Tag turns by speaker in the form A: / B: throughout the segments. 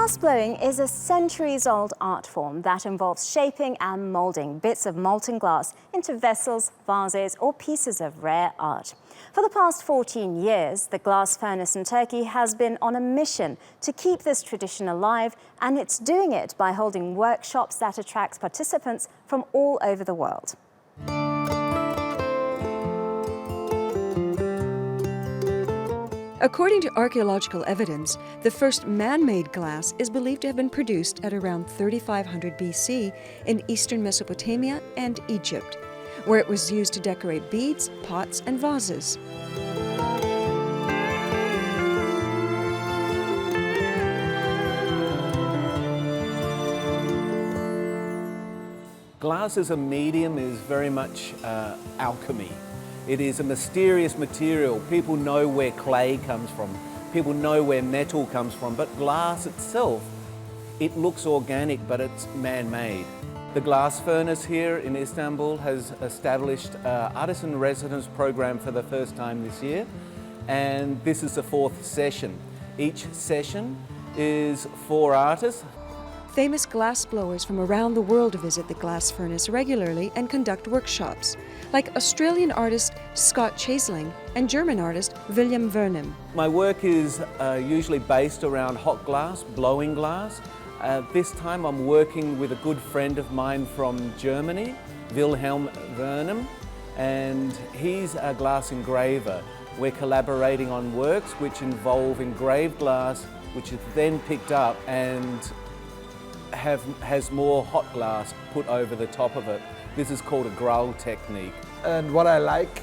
A: Glassblowing is a centuries-old art form that involves shaping and moulding bits of molten glass into vessels, vases, or pieces of rare art. For the past 14 years, the glass furnace in Turkey has been on a mission to keep this tradition alive, and it's doing it by holding workshops that attract participants from all over the world.
B: According to archaeological evidence, the first man-made glass is believed to have been produced at around 3500 BC in eastern Mesopotamia and Egypt, where it was used to decorate beads, pots, and vases.
C: Glass as a medium is very much alchemy. It is a mysterious material. People know where clay comes from. People know where metal comes from. But glass itself, it looks organic, but it's man-made. The glass furnace here in Istanbul has established an artisan residence program for the first time this year. And this is the 4th session. Each session is 4 artists.
B: Famous glass blowers from around the world visit the glass furnace regularly and conduct workshops, like Australian artist Scott Chaseling and German artist William Vernem.
C: My work is usually based around hot glass, blowing glass. This time I'm working with a good friend of mine from Germany, Wilhelm Vernem, and he's a glass engraver. We're collaborating on works which involve engraved glass, which is then picked up and has more hot glass put over the top of it. This is called a growl technique.
D: And what I like,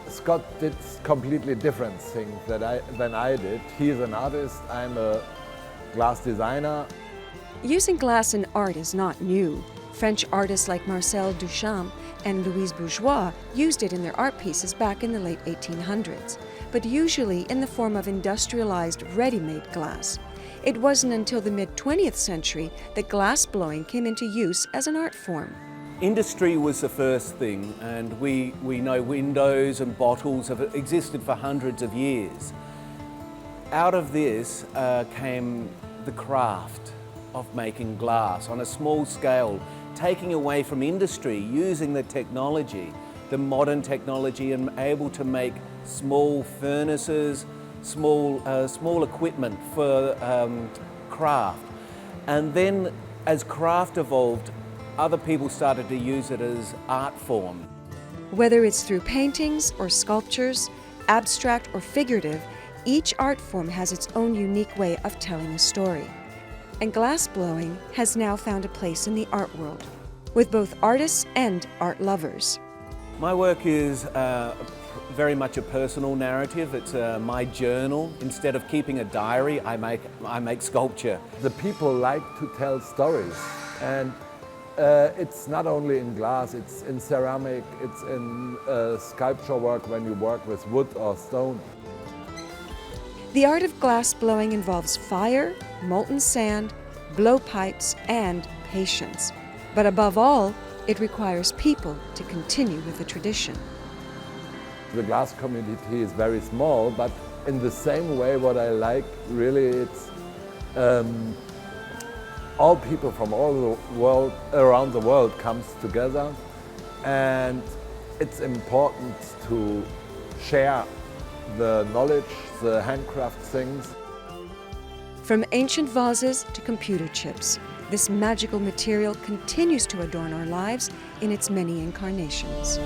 D: Scott did completely different things than I did. He's an artist, I'm a glass designer.
B: Using glass in art is not new. French artists like Marcel Duchamp and Louise Bourgeois used it in their art pieces back in the late 1800s, but usually in the form of industrialized, ready-made glass. It wasn't until the mid-20th century that glass blowing came into use as an art form.
C: Industry was the first thing, and we know windows and bottles have existed for hundreds of years. Out of this came the craft of making glass on a small scale, taking away from industry, using the technology, the modern technology, and able to make small furnaces, small equipment for craft. And then as craft evolved, other people started to use it as art form.
B: Whether it's through paintings or sculptures, abstract or figurative, each art form has its own unique way of telling a story. And glass blowing has now found a place in the art world, with both artists and art lovers.
C: My work is very much a personal narrative. It's my journal. Instead of keeping a diary, I make sculpture.
D: The people like to tell stories, and it's not only in glass, it's in ceramic, it's in sculpture work when you work with wood or stone.
B: The art of glass blowing involves fire, molten sand, blowpipes, and patience. But above all, it requires people to continue with the tradition.
D: The glass community is very small, but in the same way what I like really it's all people from all the world, around the world comes together, and it's important to share the knowledge, the handcraft things.
B: From ancient vases to computer chips, this magical material continues to adorn our lives in its many incarnations.